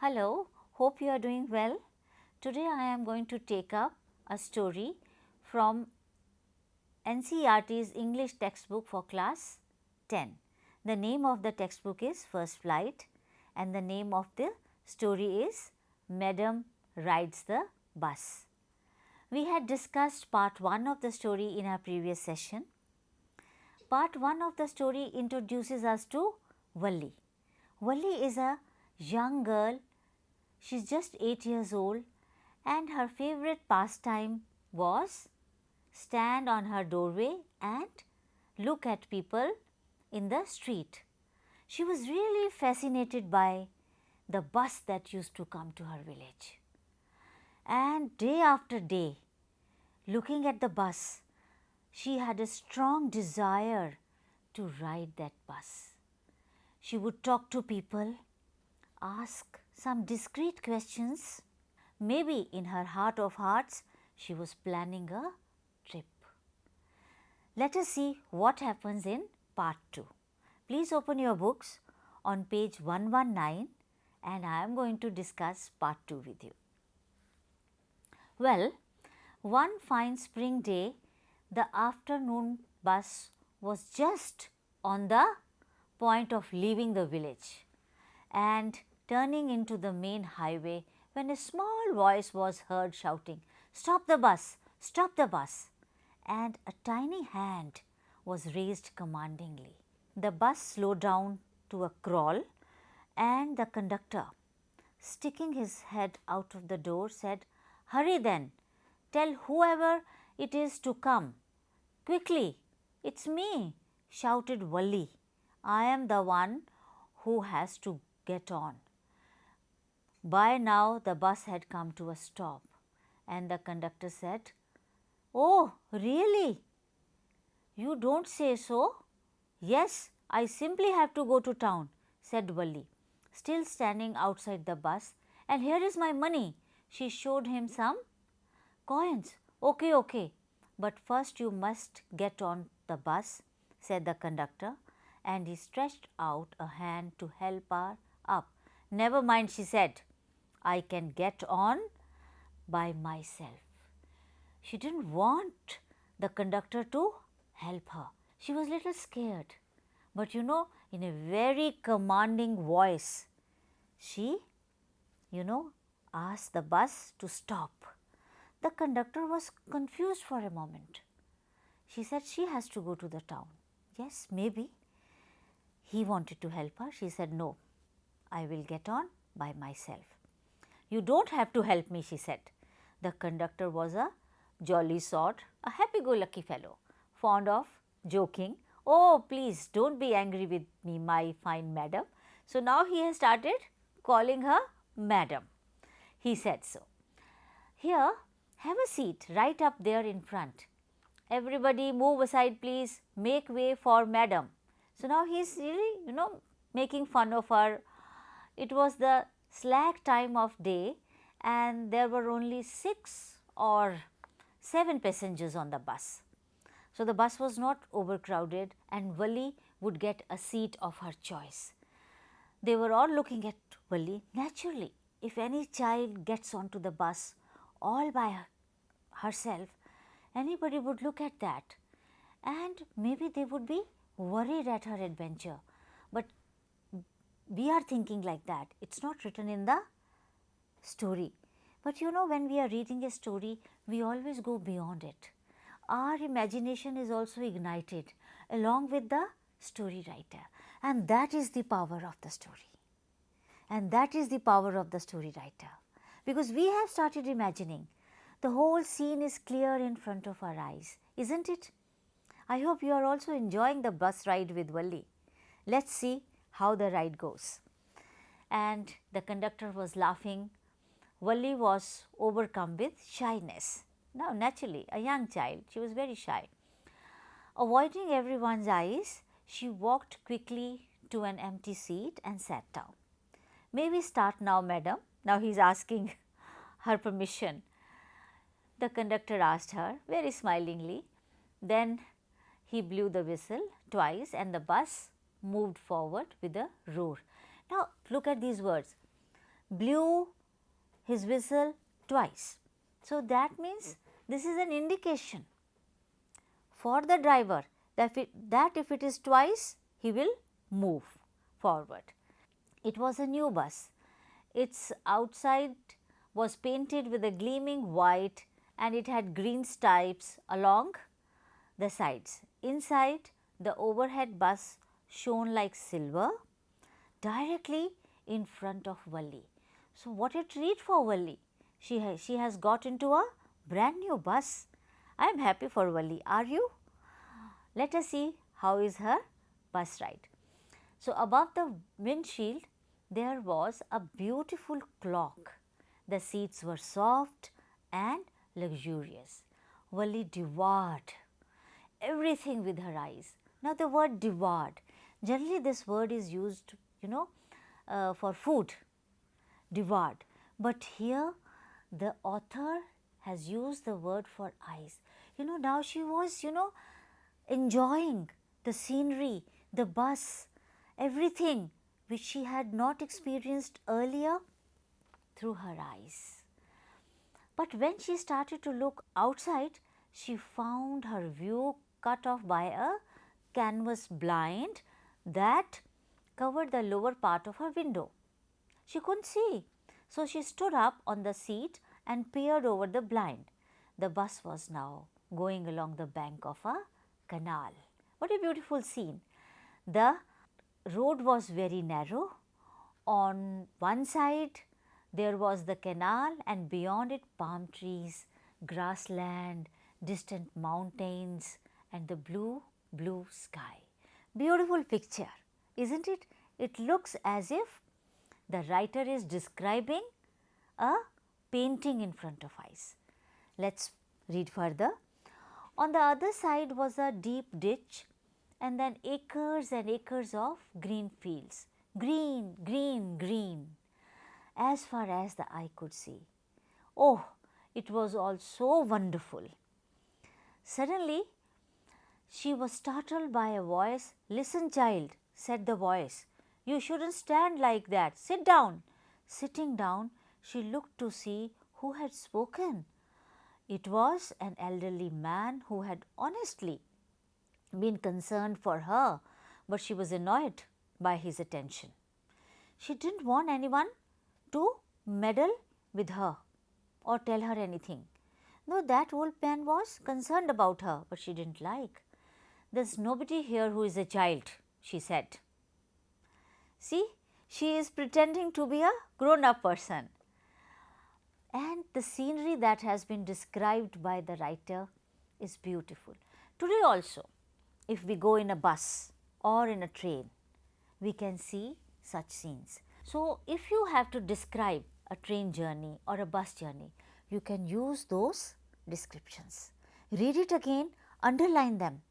Hello, hope you are doing well. Today I am going to take up a story from NCERT's English textbook for class 10. The name of the textbook is First Flight and the name of the story is Madam Rides the Bus. We had discussed part 1 of the story in our previous session. Part 1 of the story introduces us to Valli. Valli is a young girl. She is just 8 years old and her favorite pastime was stand on her doorway and look at people in the street. She was really fascinated by the bus that used to come to her village. And day after day, looking at the bus, she had a strong desire to ride that bus. She would talk to people, ask some discreet questions. Maybe in her heart of hearts, she was planning a trip. Let us see what happens in part 2. Please open your books on page 119 and I am going to discuss part 2 with you. Well, one fine spring day, the afternoon bus was just on the point of leaving the village and turning into the main highway when a small voice was heard shouting, "Stop the bus! Stop the bus!" and a tiny hand was raised commandingly. The bus slowed down to a crawl and the conductor, sticking his head out of the door, said, "Hurry then, tell whoever it is to come. Quickly, it's me," shouted Valli. "I am the one who has to get on." By now the bus had come to a stop and the conductor said, "Oh, really? You don't say so?" "Yes, I simply have to go to town," said Valli, still standing outside the bus, "and here is my money." She showed him some coins. "Okay, okay, but first you must get on the bus," said the conductor, and he stretched out a hand to help her up. "Never mind," she said, "I can get on by myself." She didn't want the conductor to help her. She was a little scared, but in a very commanding voice, she, asked the bus to stop. The conductor was confused for a moment. She said she has to go to the town. Yes, maybe he wanted to help her. She said, "No, I will get on by myself." "You don't have to help me," she said. The conductor was a jolly sort, a happy-go-lucky fellow, fond of joking. "Oh, please don't be angry with me, my fine madam." So now he has started calling her madam. He said so. "Here, have a seat right up there in front. Everybody move aside, please. Make way for madam." So now he is really, making fun of her. It was the slack time of day and there were only 6 or 7 passengers on the bus. So the bus was not overcrowded and Valli would get a seat of her choice. They were all looking at Valli. Naturally, if any child gets onto the bus all by herself, anybody would look at that and maybe they would be worried at her adventure. But we are thinking like that. It's not written in the story. But when we are reading a story, we always go beyond it. Our imagination is also ignited along with the story writer, and that is the power of the story. And that is the power of the story writer, because we have started imagining. The whole scene is clear in front of our eyes, isn't it? I hope you are also enjoying the bus ride with Valli. Let's see how the ride goes. And the conductor was laughing. Valli was overcome with shyness. Now, naturally, a young child, she was very shy. Avoiding everyone's eyes, she walked quickly to an empty seat and sat down. "May we start now, madam?" Now he is asking her permission. The conductor asked her very smilingly. Then he blew the whistle twice and the bus moved forward with a roar. Now look at these words. blew his whistle twice. So, that means this is an indication for the driver that if it is twice, he will move forward. It was a new bus. Its outside was painted with a gleaming white and it had green stripes along the sides. Inside, the overhead bus shone like silver directly in front of Valli. So, what a treat for Valli. She has got into a brand new bus. I am happy for Valli. Are you? Let us see how is her bus ride. So, above the windshield there was a beautiful clock. The seats were soft and luxurious. Valli devoured everything with her eyes. Now, the word devoured, generally this word is used for food, devoured, but here the author has used the word for eyes. Now she was enjoying the scenery, the bus, everything which she had not experienced earlier through her eyes. But when she started to look outside, she found her view cut off by a canvas blind that covered the lower part of her window. She couldn't see. So, she stood up on the seat and peered over the blind. The bus was now going along the bank of a canal. What a beautiful scene. The road was very narrow. On one side there was the canal and beyond it palm trees, grassland, distant mountains and the blue sky. Beautiful picture, isn't it? It looks as if the writer is describing a painting in front of eyes. Let's read further. On the other side was a deep ditch and then acres and acres of green fields. Green, green, green, as far as the eye could see. Oh, it was all so wonderful. Suddenly, she was startled by a voice. "Listen, child," said the voice. "You shouldn't stand like that. Sit down." Sitting down, she looked to see who had spoken. It was an elderly man who had honestly been concerned for her, but she was annoyed by his attention. She didn't want anyone to meddle with her or tell her anything. No, that old man was concerned about her, but she didn't like. "There's nobody here who is a child," she said. See, she is pretending to be a grown-up person. And the scenery that has been described by the writer is beautiful. Today also, if we go in a bus or in a train, we can see such scenes. So, if you have to describe a train journey or a bus journey, you can use those descriptions. Read it again, underline them,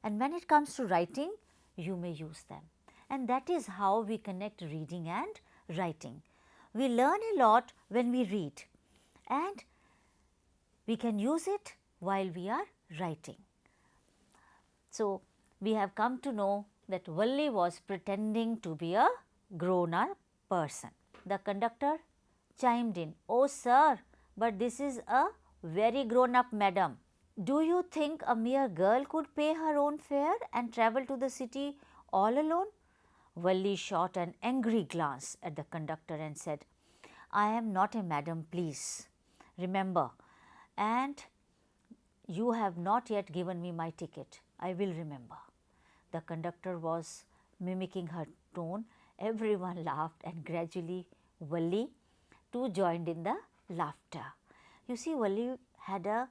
and when it comes to writing, you may use them. And that is how we connect reading and writing. We learn a lot when we read, and we can use it while we are writing. So, we have come to know that Valli was pretending to be a grown-up person. The conductor chimed in, "Oh sir, but this is a very grown-up madam. Do you think a mere girl could pay her own fare and travel to the city all alone?" Valli shot an angry glance at the conductor and said, "I am not a madam, please. Remember, and you have not yet given me my ticket. I will remember." The conductor was mimicking her tone. Everyone laughed and gradually Valli too joined in the laughter. You see, Valli had a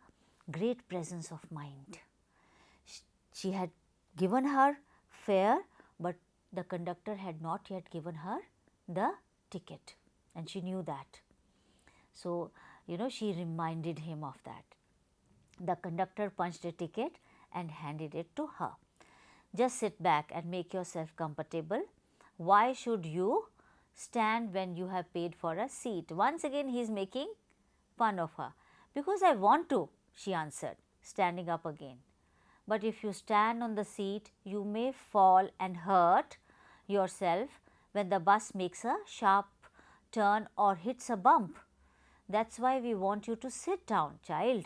great presence of mind. She had given her fare, but the conductor had not yet given her the ticket, and she knew that. So, she reminded him of that. The conductor punched a ticket and handed it to her. "Just sit back and make yourself comfortable. Why should you stand when you have paid for a seat?" Once again he is making fun of her. "Because I want to," she answered, standing up again. "But if you stand on the seat, you may fall and hurt yourself when the bus makes a sharp turn or hits a bump. That's why we want you to sit down, child.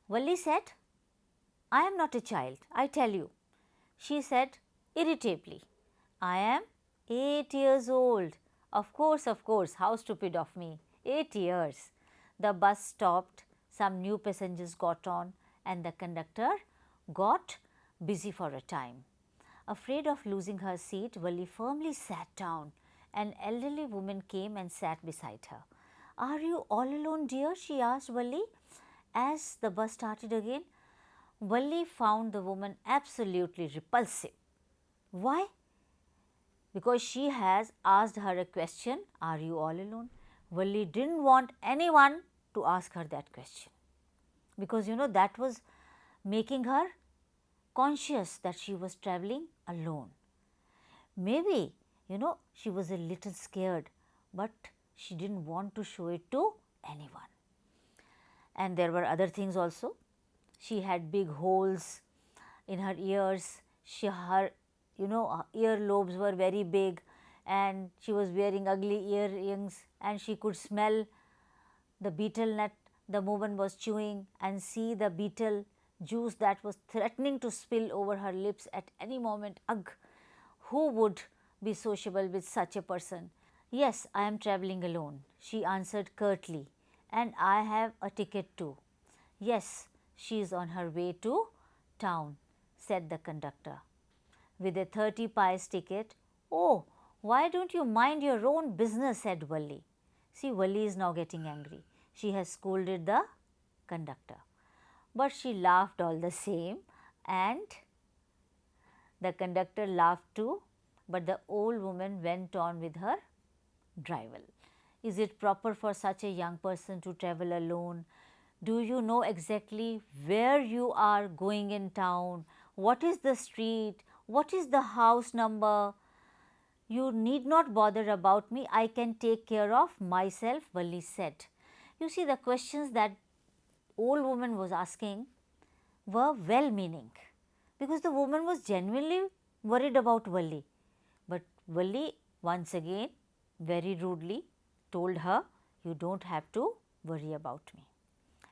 Valli said, I am not a child, I tell you. She said irritably, I am 8 years old. Of course, how stupid of me. 8 years. The bus stopped, some new passengers got on, and the conductor got busy for a time. Afraid of losing her seat, Valli firmly sat down. An elderly woman came and sat beside her. Are you all alone, dear? She asked Valli as the bus started again. Valli found the woman absolutely repulsive. Why? Because she has asked her a question, are you all alone? Valli didn't want anyone to ask her that question, because that was making her conscious that she was travelling alone. Maybe she was a little scared, but she didn't want to show it to anyone. And there were other things also. She had big holes in her ears. Her earlobes were very big, and she was wearing ugly earrings, and she could smell the betel nut the woman was chewing and see the betel juice that was threatening to spill over her lips at any moment. Ugh, who would be sociable with such a person? Yes, I am travelling alone, she answered curtly, and I have a ticket too. Yes, she is on her way to town, said the conductor. With a 30 paise ticket. Oh, why don't you mind your own business, said Valli. See, Valli is now getting angry. She has scolded the conductor. But she laughed all the same, and the conductor laughed too, but the old woman went on with her drivel. Is it proper for such a young person to travel alone? Do you know exactly where you are going in town? What is the street? What is the house number? You need not bother about me, I can take care of myself, Valli said. You see, the questions that old woman was asking were well meaning, because the woman was genuinely worried about Valli. But Valli once again very rudely told her, you don't have to worry about me.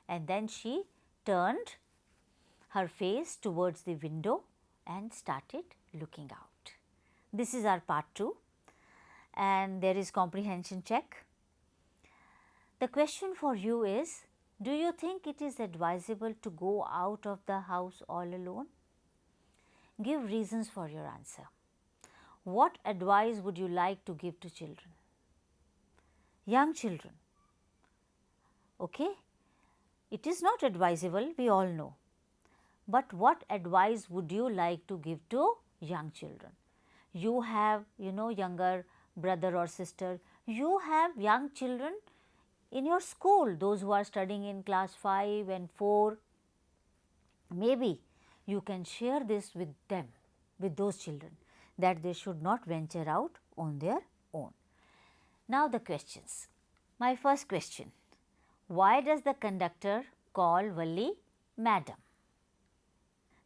And then she turned her face towards the window and started looking out. This is our part 2, and there is comprehension check. The question for you is, do you think it is advisable to go out of the house all alone? Give reasons for your answer. What advice would you like to give to children? Young children. Okay? It is not advisable, we all know. But what advice would you like to give to young children? You have, younger brother or sister. You have young children in your school, those who are studying in class 5 and 4. Maybe you can share this with them, with those children, that they should not venture out on their own. Now the questions. My first question, why does the conductor call Valli madam?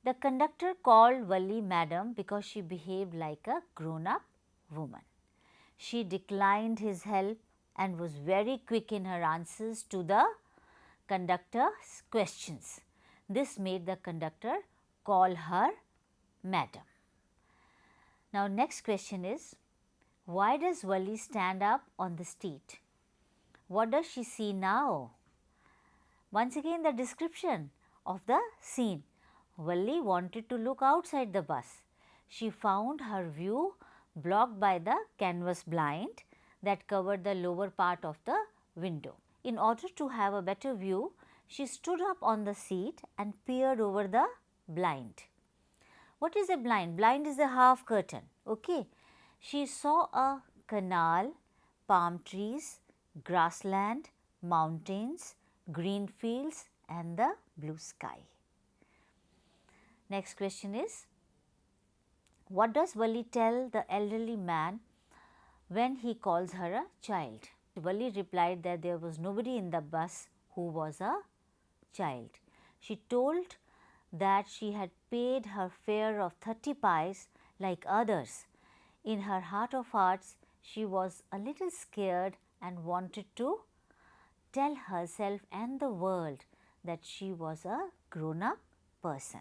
The conductor called Valli madam because she behaved like a grown-up woman. She declined his help and was very quick in her answers to the conductor's questions. This made the conductor call her madam. Now next question is, why does Valli stand up on the seat? What does she see now? Once again the description of the scene. Valli wanted to look outside the bus. She found her view blocked by the canvas blind that covered the lower part of the window. In order to have a better view, she stood up on the seat and peered over the blind. What is a blind? Blind is a half curtain. Okay. She saw a canal, palm trees, grassland, mountains, green fields and the blue sky. Next question is, what does Valli tell the elderly man when he calls her a child? Valli replied that there was nobody in the bus who was a child. She told that she had paid her fare of 30 paise like others. In her heart of hearts, she was a little scared and wanted to tell herself and the world that she was a grown-up person,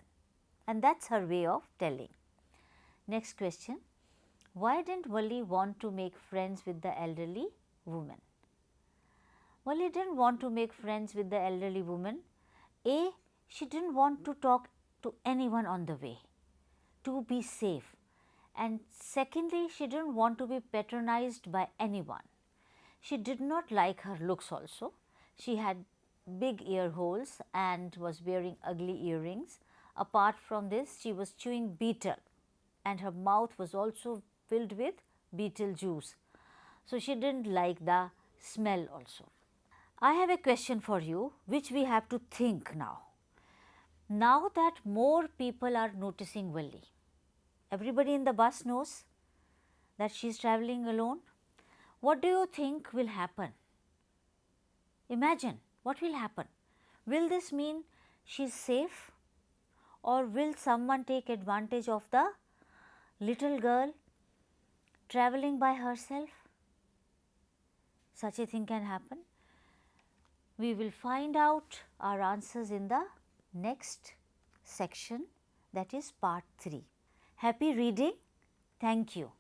and that's her way of telling. Next question, why didn't Valli want to make friends with the elderly woman? Valli didn't want to make friends with the elderly woman. A, she didn't want to talk to anyone on the way to be safe, and secondly, she didn't want to be patronized by anyone. She did not like her looks also. She had big ear holes and was wearing ugly earrings. Apart from this, she was chewing betel and her mouth was also filled with betel juice. So, she didn't like the smell also. I have a question for you which we have to think now. Now that more people are noticing Valli, everybody in the bus knows that she is travelling alone. What do you think will happen? Imagine what will happen. Will this mean she is safe, or will someone take advantage of the little girl travelling by herself? Such a thing can happen. We will find out our answers in the next section, that is part 3. Happy reading. Thank you.